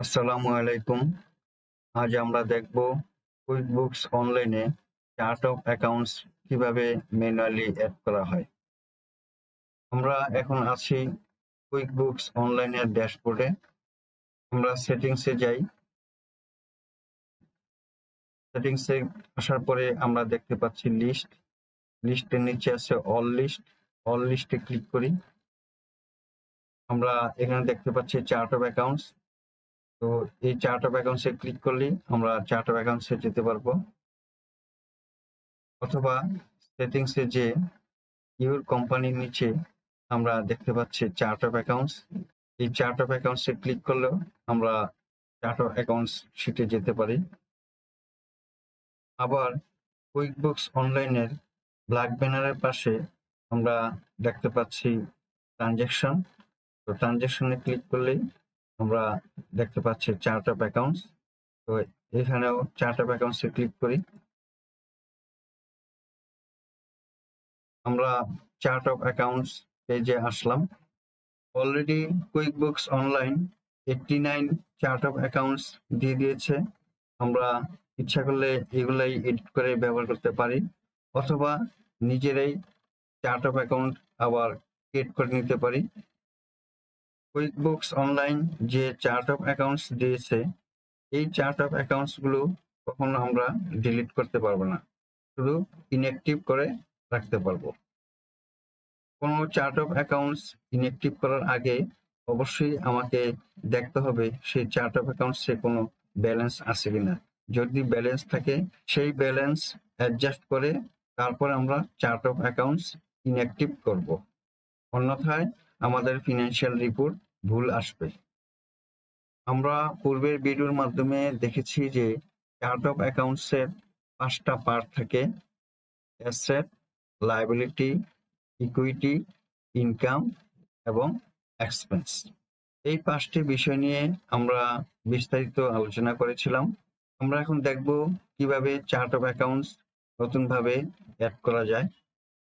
আসসালামু আলাইকুম। আজ আমরা দেখব কুইকবুকস অনলাইনে চার্ট অফ অ্যাকাউন্টস কিভাবে ম্যানুয়ালি অ্যাড করা হয়। আমরা এখন আছি কুইকবুকস অনলাইনের ড্যাশবোর্ডে। আমরা সেটিংসে যাই। সেটিংসে আসার পরে আমরা দেখতে পাচ্ছি লিস্ট। লিস্টের নিচে আছে অল লিস্ট। অল লিস্টে ক্লিক করি। আমরা এখানে দেখতে পাচ্ছি চার্ট অফ অ্যাকাউন্টস। তো এই চার্ট অফ অ্যাকাউন্টসে ক্লিক করলেই আমরা চার্ট অফ অ্যাকাউন্টসে যেতে পারবো, অথবা সেটিংসে যে ইউর কোম্পানির নিচে আমরা দেখতে পাচ্ছি চার্ট অফ অ্যাকাউন্টস। এই চার্ট অফ অ্যাকাউন্টসে ক্লিক করলেও আমরা চার্ট অফ অ্যাকাউন্টস শিটে যেতে পারি। আবার কুইকবুকস অনলাইনের ব্ল্যাক ব্যানারের পাশে আমরা দেখতে পাচ্ছি ট্রানজ্যাকশন। তো ট্রানজ্যাকশনে ক্লিক করলেই আমরা দেখতে পাচ্ছি চার্ট অফ অ্যাকাউন্টস। তো এখানেও চার্ট অফ অ্যাকাউন্টসে ক্লিক করি। আমরা চার্ট অফ অ্যাকাউন্টস পেজে আসলাম। Already QuickBooks online 89 chart of accounts দিয়ে দিয়েছে। আমরা ইচ্ছা করলে এগুলাই এডিট করে ব্যবহার করতে পারি, অথবা নিজেরাই চার্ট অফ অ্যাকাউন্ট আবার ক্রিয়েট করে নিতে পারি। কুইকবুকস অনলাইন যে চার্ট অফ অ্যাকাউন্টস দিয়েছে, এই চার্ট অফ অ্যাকাউন্টস গুলো কখনো আমরা ডিলিট করতে পারবো না, শুধু ইনঅ্যাক্টিভ করে রাখতে পারবো। কোনো চার্ট অফ অ্যাকাউন্টস ইনঅ্যাক্টিভ করার আগে অবশ্যই আমাকে দেখতে হবে সেই চার্ট অফ অ্যাকাউন্টসে কোনো ব্যালেন্স আছে কিনা। যদি ব্যালেন্স থাকে, সেই ব্যালেন্স অ্যাডজাস্ট করে তারপর আমরা চার্ট অফ অ্যাকাউন্টস ইনঅ্যাক্টিভ করব। অন্যথায় আমাদের ফিনান্সিয়াল রিপোর্ট ভুল আসবে। আমরা পূর্বের ভিডিওর মাধ্যমে দেখেছি যে চার্ট অফ অ্যাকাউন্টসের 5টা পার্ট থাকে: অ্যাসেট, লায়াবিলিটি, ইকুইটি, ইনকাম এবং এক্সপেন্স। এই 5টি বিষয় নিয়ে আমরা বিস্তারিত আলোচনা করেছিলাম। আমরা এখন দেখব কিভাবে চার্ট অফ অ্যাকাউন্টস নতুনভাবে অ্যাড করা যায়।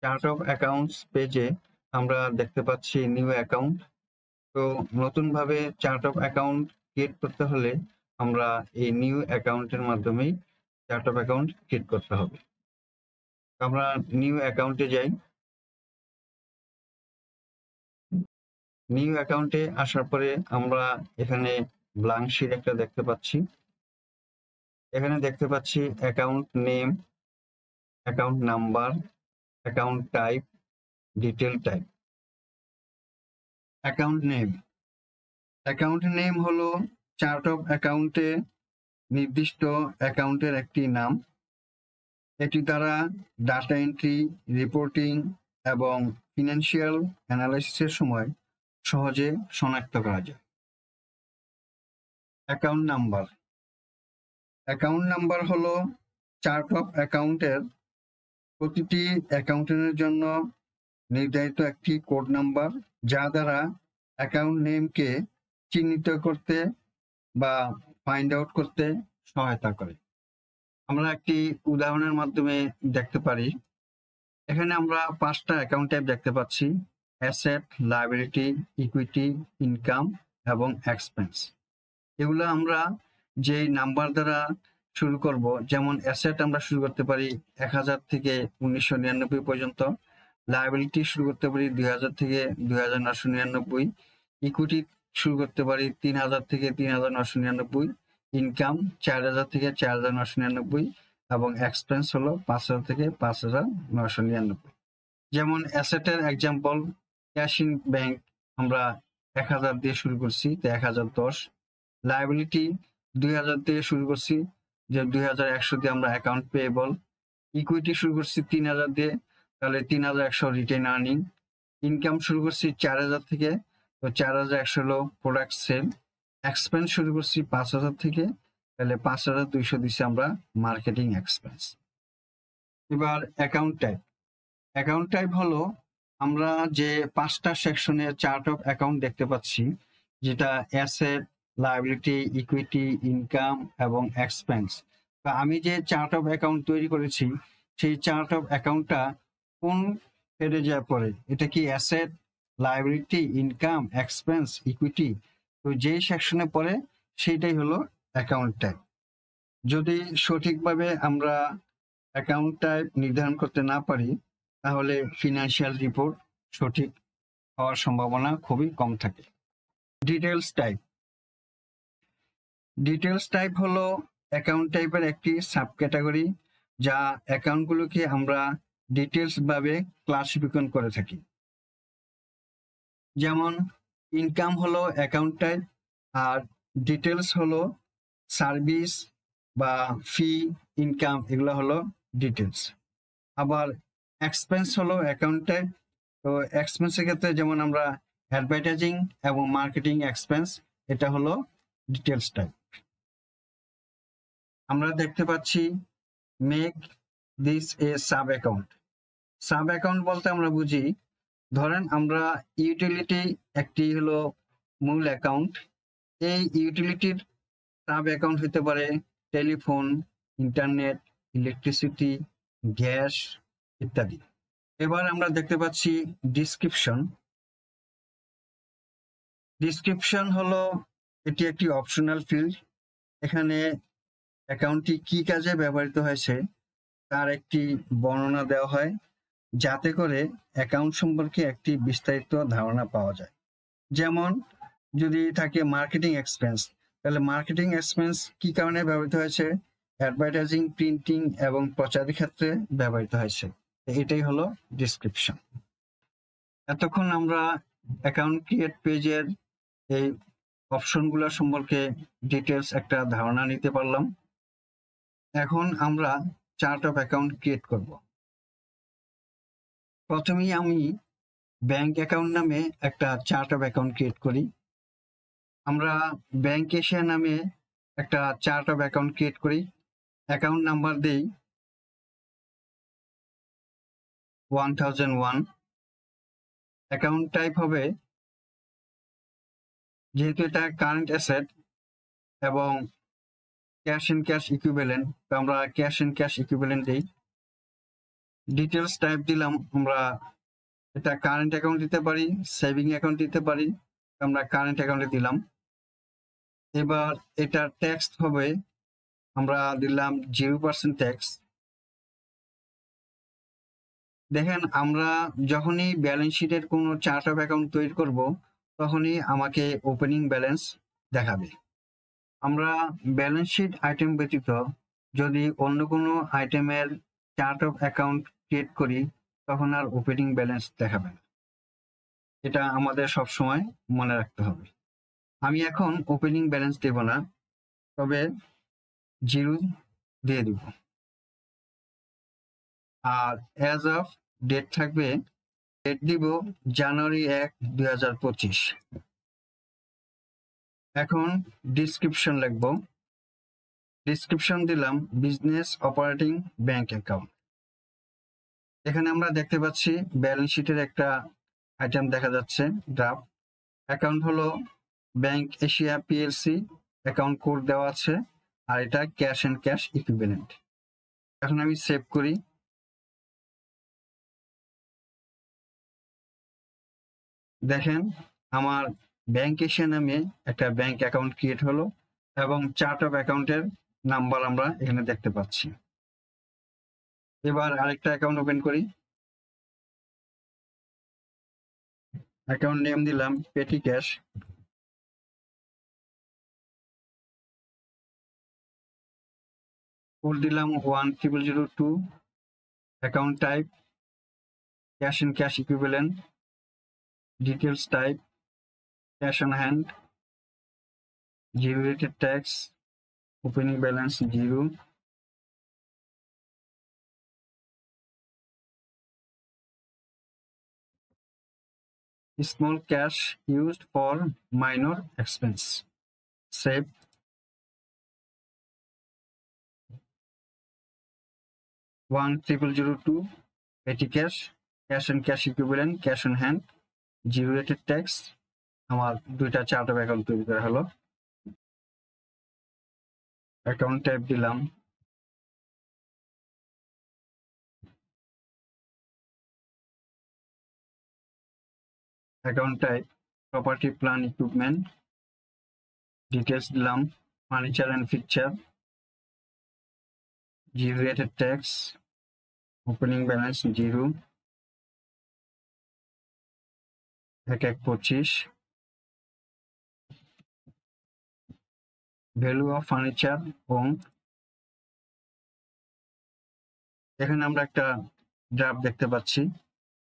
চার্ট অফ অ্যাকাউন্টস পেজে আমরা দেখতে পাচ্ছি নিউ অ্যাকাউন্ট। তো নতুনভাবে চার্ট অফ অ্যাকাউন্ট ক্রিয়েট করতে হলে আমরা এই নিউ অ্যাকাউন্টের মাধ্যমেই চার্ট অফ অ্যাকাউন্ট ক্রিয়েট করতে হবে। আমরা নিউ অ্যাকাউন্টে যাই। নিউ অ্যাকাউন্টে আসার পরে আমরা এখানে ব্ল্যাঙ্ক শিট একটা দেখতে পাচ্ছি। এখানে দেখতে পাচ্ছি account name, account number, account type, detail type. Account name. Account name হলো চার্ট অফ অ্যাকাউন্টে নির্দিষ্ট অ্যাকাউন্টের একটি নাম। এটি দ্বারা ডাটা এন্ট্রি, রিপোর্টিং এবং ফিনান্সিয়াল অ্যানালাইসিসের সময় সহজে শনাক্ত করা যায়। Account number. অ্যাকাউন্ট নাম্বার হলো চার্ট অফ অ্যাকাউন্টের প্রতিটি অ্যাকাউন্টের জন্য নির্ধারিত একটি কোড নাম্বার, যা দ্বারা অ্যাকাউন্ট নেমকে চিহ্নিত করতে বা ফাইন্ড আউট করতে সহায়তা করে। আমরা একটি উদাহরণের মাধ্যমে দেখতে পারি। এখানে আমরা 5টা অ্যাকাউন্ট টাইপ দেখতে পাচ্ছি: অ্যাসেট, লায়াবিলিটি, ইকুইটি, ইনকাম এবং এক্সপেন্স। এগুলো আমরা যে নাম্বার দ্বারা শুরু করব, যেমন অ্যাসেট আমরা শুরু করতে পারি 1000 থেকে 1999 পর্যন্ত, লায়াবিলিটি শুরু করতে পারি 2000 থেকে 2999, ইকুইটি শুরু করতে পারি 3000 থেকে 3999, ইনকাম 4000 থেকে 4999 এবং এক্সপেন্স হলো 5000 থেকে 5999। যেমন অ্যাসেটের এক্সাম্পল, ক্যাশ ইন ব্যাংক আমরা 1000 দিয়ে শুরু করছি, তো 1010। লায়াবিলিটি 2000 দিয়ে শুরু করছি, যে 2100 দিয়ে আমরা অ্যাকাউন্ট পেয়েবল। ইকুইটি শুরু করছি 3000 দিয়ে, তাহলে 3100 রিটেন আর্নিং। ইনকাম শুরু করছি 4000 থেকে, তো 4100 হলো প্রোডাক্ট সেল। এক্সপেন্স শুরু করছি 5000 থেকে, তাহলে 5200 দিচ্ছি আমরা মার্কেটিং এক্সপেন্স। এবার অ্যাকাউন্ট টাইপ। অ্যাকাউন্ট টাইপ হলো আমরা যে 5টা সেকশনে চার্ট অফ অ্যাকাউন্ট দেখতে পাচ্ছি, যেটা অ্যাসেট, লায়াবিলিটি, ইকুইটি, ইনকাম এবং এক্সপেন্স। তো আমি যে চার্ট অফ অ্যাকাউন্ট তৈরি করেছি, সেই চার্ট অফ অ্যাকাউন্টটা কোন হেডে যায় পড়ে? এটা কি asset, liability, income, expense, equity? তো যেই সেকশনে পড়ে সেইটাই হলো অ্যাকাউন্ট টাইপ। যদি সঠিকভাবে আমরা অ্যাকাউন্ট টাইপ নির্ধারণ করতে না পারি, তাহলে ফিনান্সিয়াল রিপোর্ট সঠিক হওয়ার সম্ভাবনা খুবই কম থাকে। Details type. ডিটেলস টাইপ হলো অ্যাকাউন্ট টাইপের একটি সাব ক্যাটাগরি, যা অ্যাকাউন্টগুলোকে আমরা ডিটেলস ভাবে ক্লাসিফিকেশন করে থাকি। যেমন ইনকাম হলো অ্যাকাউন্ট টাইপ, আর ডিটেলস হলো সার্ভিস বা ফি, ইনকাম, এগুলো হলো ডিটেলস। আবার এক্সপেন্স হলো অ্যাকাউন্ট টাইপ। তো এক্সপেন্সের ক্ষেত্রে যেমন আমরা অ্যাডভার্টাইজিং এবং মার্কেটিং এক্সপেন্স, এটা হলো ডিটেলস টাইপ। আমরা দেখতে পাচ্ছি make this a sub account. Sub account বলতে আমরা বুঝি, ধরেন আমরা ইউটিলিটি একটি হলো মূল অ্যাকাউন্ট, এই ইউটিলিটির সাব অ্যাকাউন্ট হতে পারে টেলিফোন, ইন্টারনেট, ইলেকট্রিসিটি, গ্যাস ইত্যাদি। এবার আমরা দেখতে পাচ্ছি ডিসক্রিপশন। ডিসক্রিপশন হলো এটি একটি অপশনাল ফিল্ড। এখানে অ্যাকাউন্টটি কি কাজে ব্যবহৃত হয়েছে তার একটি বর্ণনা দেওয়া হয়, যাতে করে অ্যাকাউন্ট সম্পর্কে একটি বিস্তারিত ধারণা পাওয়া যায়। যেমন যদি থাকে মার্কেটিং এক্সপেন্স, তাহলে মার্কেটিং এক্সপেন্স কি কারণে ব্যবহৃত হয়েছে, অ্যাডভার্টাইজিং, প্রিন্টিং এবং প্রচারের ক্ষেত্রে ব্যবহৃত হয়েছে। এটাই হলো ডিসক্রিপশন। এতক্ষণ আমরা অ্যাকাউন্ট ক্রিয়েট পেজের এই অপশনগুলো সম্পর্কে ডিটেলস একটা ধারণা নিতে পারলাম। এখন আমরা চার্ট অফ অ্যাকাউন্ট ক্রিয়েট করব। প্রথমেই আমি ব্যাংক অ্যাকাউন্ট নামে একটা চার্ট অফ অ্যাকাউন্ট ক্রিয়েট করি। আমরা ব্যাংক এশিয়া নামে একটা চার্ট অফ অ্যাকাউন্ট ক্রিয়েট করি। অ্যাকাউন্ট নাম্বার দেই 1001। অ্যাকাউন্ট টাইপ হবে, যেহেতু এটা কারেন্ট অ্যাসেট এবং ক্যাশ এন্ড ক্যাশ ইকুইভ্যালেন্ট, তো আমরা ক্যাশ এন্ড ক্যাশ ইকুইভ্যালেন্ট দিই। ডিটেলস টাইপ দিলাম, আমরা এটা কারেন্ট অ্যাকাউন্ট দিতে পারি, সেভিং অ্যাকাউন্ট দিতে পারি, আমরা কারেন্ট অ্যাকাউন্টে দিলাম। এবার এটা ট্যাক্স হবে, আমরা দিলাম 0% ট্যাক্স। দেখেন, আমরা যখনই ব্যালেন্স শিটের কোনো চার্ট অফ অ্যাকাউন্ট তৈরি করব, তখনই আমাকে ওপেনিং ব্যালেন্স দেখাবে। আমরা ব্যালেন্স শিট আইটেম ব্যতীত যদি অন্য কোনো আইটেমের চার্ট অফ অ্যাকাউন্ট ক্রিয়েট করি, তখন আর ওপেনিং ব্যালেন্স দেখাবে না। এটা আমাদের সবসময় মনে রাখতে হবে। আমি এখন ওপেনিং ব্যালেন্স দেব না, তবে 0 দিয়ে দিব। আর অ্যাজ অফ ডেট থাকবে, ডেট দিব জানুয়ারি 1, 2025। এখন ডিসক্রিপশন লিখব। ডিসক্রিপশন দিলাম বিজনেস অপারেটিং ব্যাংক অ্যাকাউন্ট। এখানে আমরা দেখতে পাচ্ছি ব্যালেন্স শিটের একটা আইটেম দেখা যাচ্ছে, ড্রাফট। অ্যাকাউন্ট হলো bank Asia PLC, account code দেওয়া আছে, আর এটা ক্যাশ এন্ড ক্যাশ ইকুইভ্যালেন্ট। এখন আমি সেভ করি। দেখেন, আমার ব্যাংক এশিয়া নামে একটা ব্যাংক অ্যাকাউন্ট ক্রিয়েট হলো এবং চার্ট অফ অ্যাকাউন্টের নাম্বার আমরা এখানে দেখতে পাচ্ছি। এবার আরেকটা অ্যাকাউন্ট ওপেন করি। অ্যাকাউন্ট নেম দিলাম পেটি ক্যাশ। কোড দিলাম 10002। Account type cash and cash equivalent. Details type cash on hand. Zero rated tax. Opening balance 0। Small cash used for minor expense. Save. One 0002 petty cash, cash and cash equivalent, cash on hand, 0 rated tax. আমার দুইটা chart of account তৈরি করা হলো। Account type দিলাম account type property plant equipment, details দিলাম, furniture and fixture, zero rated tax, opening balance zero, 1/1/25, value of furniture এবং এখানে আমরা একটা ড্রাফট দেখতে পাচ্ছি,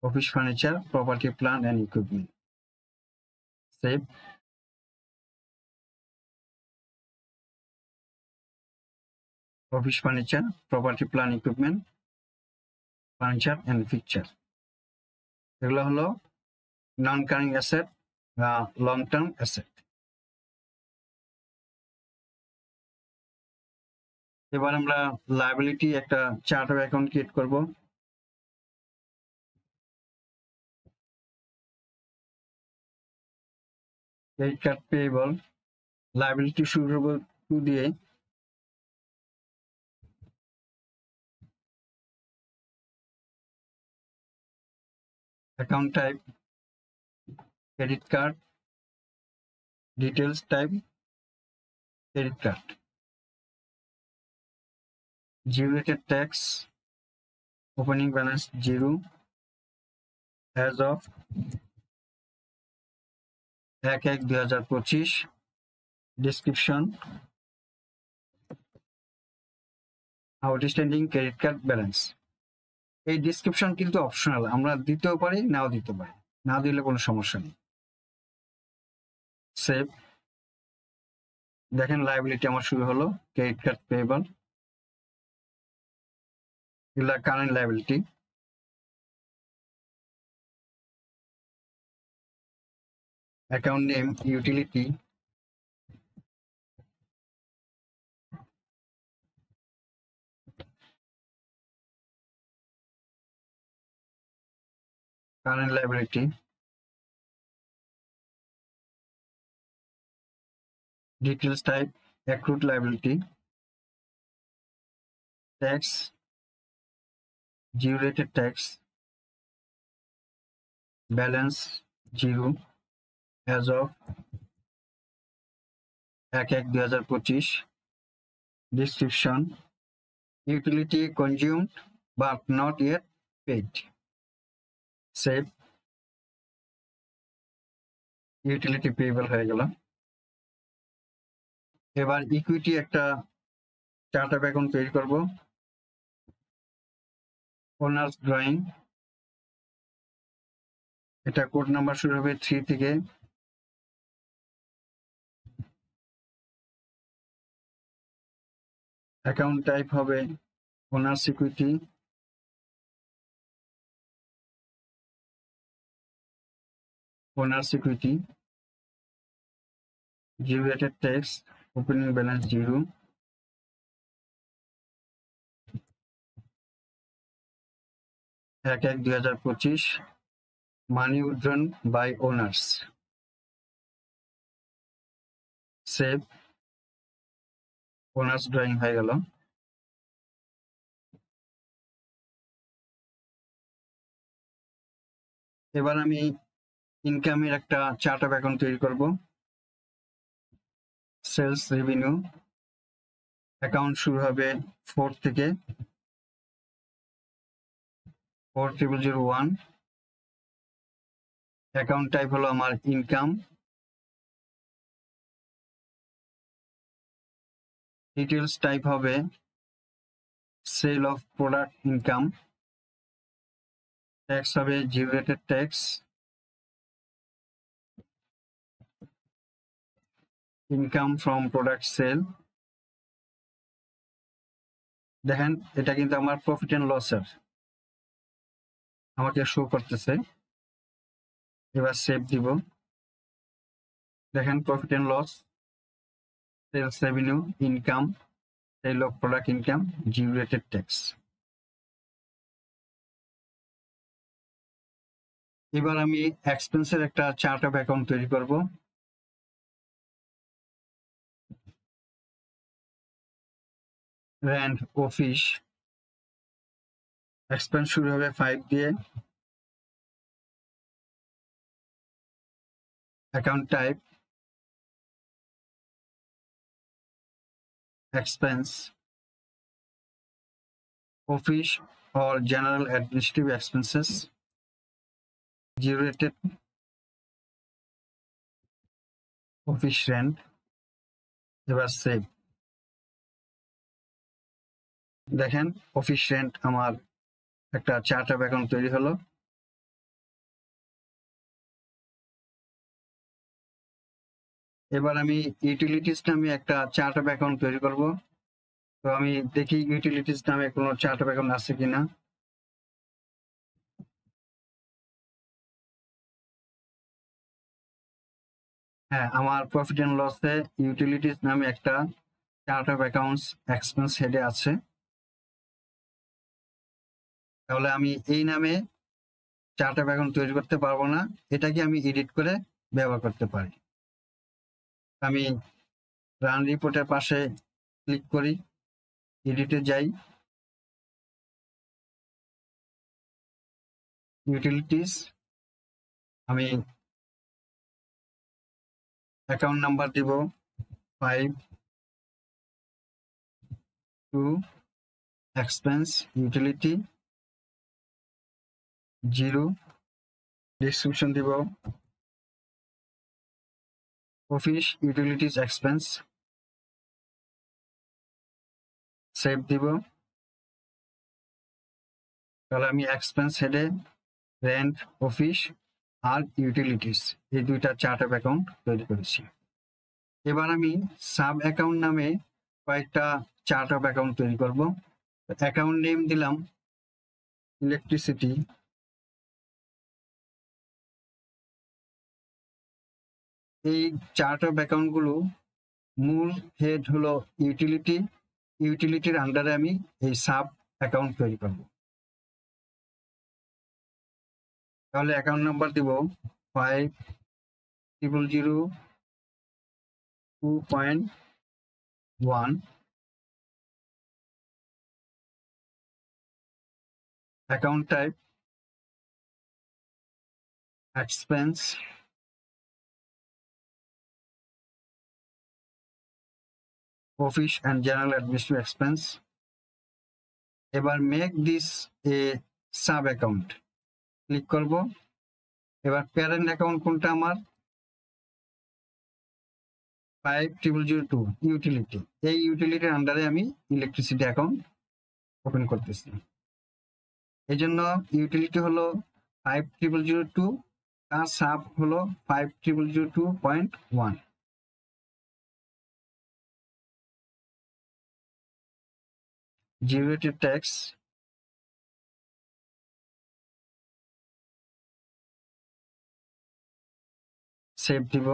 office furniture, property, plant and equipment. Save. Office furniture, property, plant, equipment, furniture and fixture, এগুলো হলো non current asset বা long term asset. এবার আমরা লায়াবিলিটি একটা চার্ট অফ অ্যাকাউন্ট ক্রিয়েট করব। ক্রেডিট কার্ড পেয়েবল, লায়াবিলিটি শুরু করব 2 দিয়ে। Account type credit card, details type credit card, zero rated tax, opening balance zero, as of 1/1/2025, description outstanding credit card balance. এই description কিন্তু optional, আমরা দিতেও পারি নাও দিতে পারি, না দিলে কোনো সমস্যা নেই। সেভ। দেখেন লায়াবিলিটি আমার শুরু হলো, ক্রেডিট কার্ড পেয়েবল, এগুলা current liability. Account name utility, current liability, details type accrued liability, tax zero rated tax, balance zero as of 1/1/2025, description utility consumed but not yet paid. Save. Utility payable হয়ে গেল। এবার equity একটা chart of account তৈরি করব। Owner's drawing, এটা code number শুরু হবে 3 থেকে। অ্যাকাউন্ট টাইপ হবে owner's equity, owner's equity, zero rated tax, opening balance zero, 1/1/2025, money withdrawn by owners. Save. Owner's drawing হয়ে গেল। এবার আমি ইনকামের একটা চার্ট অফ অ্যাকাউন্ট তৈরি করব। সেলস রেভিনিউ, অ্যাকাউন্ট শুরু হবে 4 থেকে, 40001, অ্যাকাউন্ট টাইপ হলো আমার ইনকাম, ডিটেলস টাইপ হবে sale of product income, tax হবে zero rated tax, income from product sale. দেখেন এটা কিন্তু আমার প্রফিট এন্ড লসের আমাকে শো করতেছে। এবার সেভ দিব। দেখেন profit and loss, sales revenue, income, sale of product income, zero rated tax. এবার আমি এক্সপেন্সের একটা চার্ট অফ অ্যাকাউন্ট তৈরি করব। রেন্ট অফিস, এক্সপেন্স শুরু হবে 5 দিয়ে, account type expense, office or general administrative expenses, zero rated office rent, এবার save. দেখেন অফিস রেন্ট আমার একটা চার্ট অফ অ্যাকাউন্ট তৈরি হলো। এবার আমি ইউটিলিটিস নামে একটা চার্ট অফ অ্যাকাউন্ট তৈরি করব। তো আমি দেখি ইউটিলিটিস নামে কোনো চার্ট অফ অ্যাকাউন্ট আছে কিনা। হ্যাঁ, আমার প্রফিট এন্ড লসে ইউটিলিটিস নামে একটা চার্ট অফ অ্যাকাউন্টস এক্সপেন্স হেডে আছে। তাহলে আমি এই নামে চার্ট অফ অ্যাকাউন্ট তৈরি করতে পারবো না, এটাকে আমি এডিট করে ব্যবহার করতে পারি। আমি রান রিপোর্টের পাশে ক্লিক করি, এডিটে যাই, ইউটিলিটিস, আমি অ্যাকাউন্ট নাম্বার দিব 5 2, এক্সপেন্স ইউটিলিটি 0, ডিসক্রিপশন দিব অফিস ইউটিলিটিস এক্সপেন্স, সেভ দিব। তাহলে আমি এক্সপেন্স হেডে রেন্ট, অফিস আর ইউটিলিটিস এই দুইটা চার্ট অফ অ্যাকাউন্ট তৈরি করেছি। এবার আমি সাব অ্যাকাউন্ট নামে কয়েকটা চার্ট অফ অ্যাকাউন্ট তৈরি করব। অ্যাকাউন্ট নেম দিলাম ইলেকট্রিসিটি, এই চার্ট অফ অ্যাকাউন্ট গুলো মূল হেড হলো ইউটিলিটি, ইউটিলিটির আন্ডারে আমি এই সাব অ্যাকাউন্ট তৈরি করব। তাহলে অ্যাকাউন্ট নাম্বার দিব 50002.1, account type expense, office and general administrative expense. এবার make this a sub account click করব। এবার প্যারেন্ট অ্যাকাউন্ট কোনটা আমার 5002 ইউটিলিটি, এই ইউটিলিটির আন্ডারে আমি ইলেকট্রিসিটি অ্যাকাউন্ট ওপেন করতেছি। এই জন্য ইউটিলিটি হলো 5002, তার সাব হলো 5002.1। জিরো রেটেড ট্যাক্স, সেভ দিব।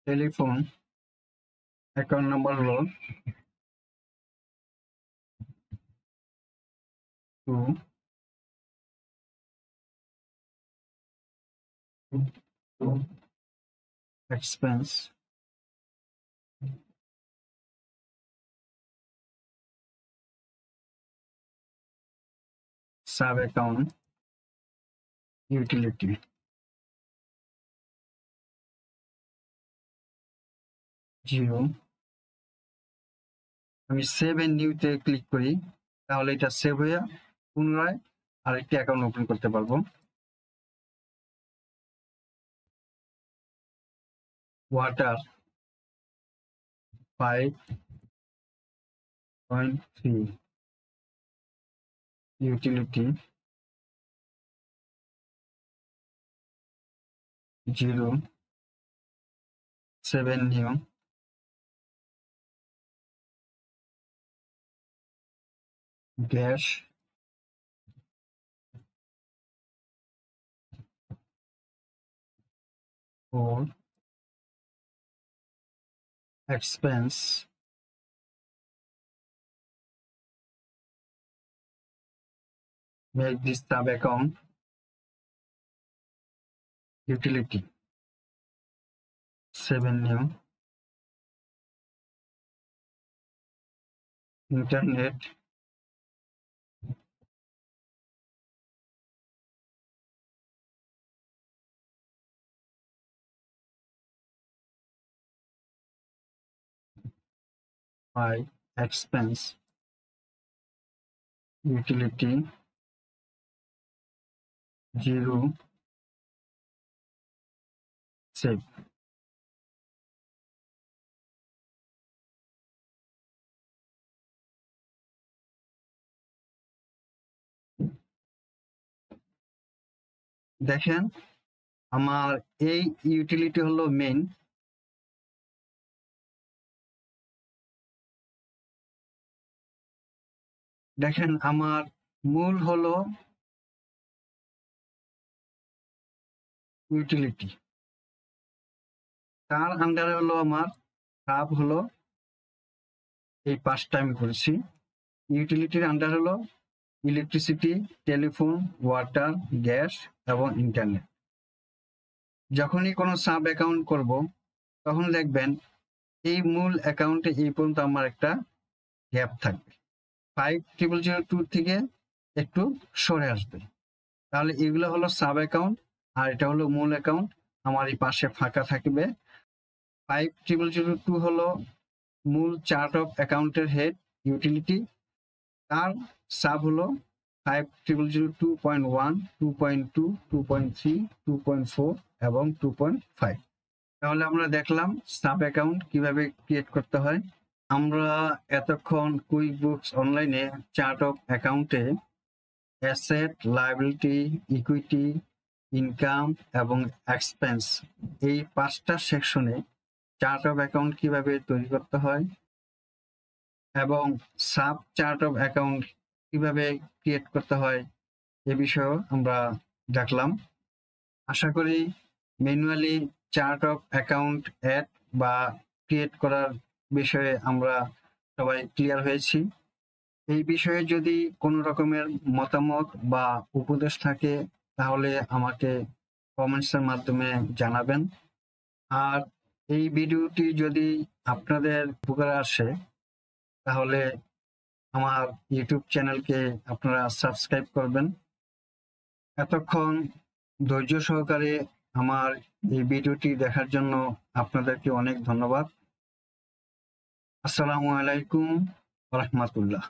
টেলিফোন অ্যাকাউন্ট নাম্বার হলো 2, expense sub account utility, zero. আমি সেভ এন্ড নিউতে ক্লিক করি, তাহলে এটা সেভ হয়ে পুনরায় আরেকটি অ্যাকাউন্ট ওপেন করতে পারবো। Water 5.3, utility 0, 7 new, gas 4, expense make this sub account utility 7 new, internet by expense utility 0 save। দেখেন আমার এই ইউটিলিটি হলো মেইন। দেখেন আমার মূল হলো ইউটিলিটি, তার আন্ডারে হলো আমার সাব হলো এই 5টা আমি করেছি। ইউটিলিটির আন্ডার হলো ইলেকট্রিসিটি, টেলিফোন, ওয়াটার, গ্যাস এবং ইন্টারনেট। যখনই কোনো সাব অ্যাকাউন্ট করব তখন দেখবেন এই মূল অ্যাকাউন্টে এই পর্যন্ত আমার একটা গ্যাপ থাকবে, 5002 থেকে একটু সরে আসবে। তাহলে এগুলো হলো সাব অ্যাকাউন্ট আর এটা হলো মূল অ্যাকাউন্ট। আমার এই পাশে ফাঁকা থাকবে। 5002 হলো মূল চার্ট অফ অ্যাকাউন্টের হেড ইউটিলিটি, তার সাব হলো 5002.1, 2.2, 2.3, 2.4 এবং 2.5। তাহলে আমরা দেখলাম সাব অ্যাকাউন্ট কিভাবে ক্রিয়েট করতে হয়। আমরা এতক্ষণ কুইক বুকস অনলাইনে চার্ট অফ অ্যাকাউন্টে অ্যাসেট, লায়াবিলিটি, ইকুইটি, ইনকাম এবং এক্সপেন্স এই 5টা সেকশনে চার্ট অফ অ্যাকাউন্ট কিভাবে তৈরি করতে হয় এবং সাব চার্ট অফ অ্যাকাউন্ট কিভাবে ক্রিয়েট করতে হয় এ বিষয়েও আমরা দেখলাম। আশা করি manually chart of account add বা ক্রিয়েট করার বিষয়ে আমরা সবাই ক্লিয়ার হয়েছি। এই বিষয়ে যদি কোনো রকমের মতামত বা উপদেশ থাকে তাহলে আমাকে কমেন্টসের মাধ্যমে জানাবেন। আর এই ভিডিওটি যদি আপনাদের উপকারে আসে তাহলে আমার ইউটিউব চ্যানেলকে আপনারা সাবস্ক্রাইব করবেন। এতক্ষণ ধৈর্য সহকারে আমার এই ভিডিওটি দেখার জন্য আপনাদেরকে অনেক ধন্যবাদ। আসসালামু আলাইকুম ওয়া রাহমাতুল্লাহ।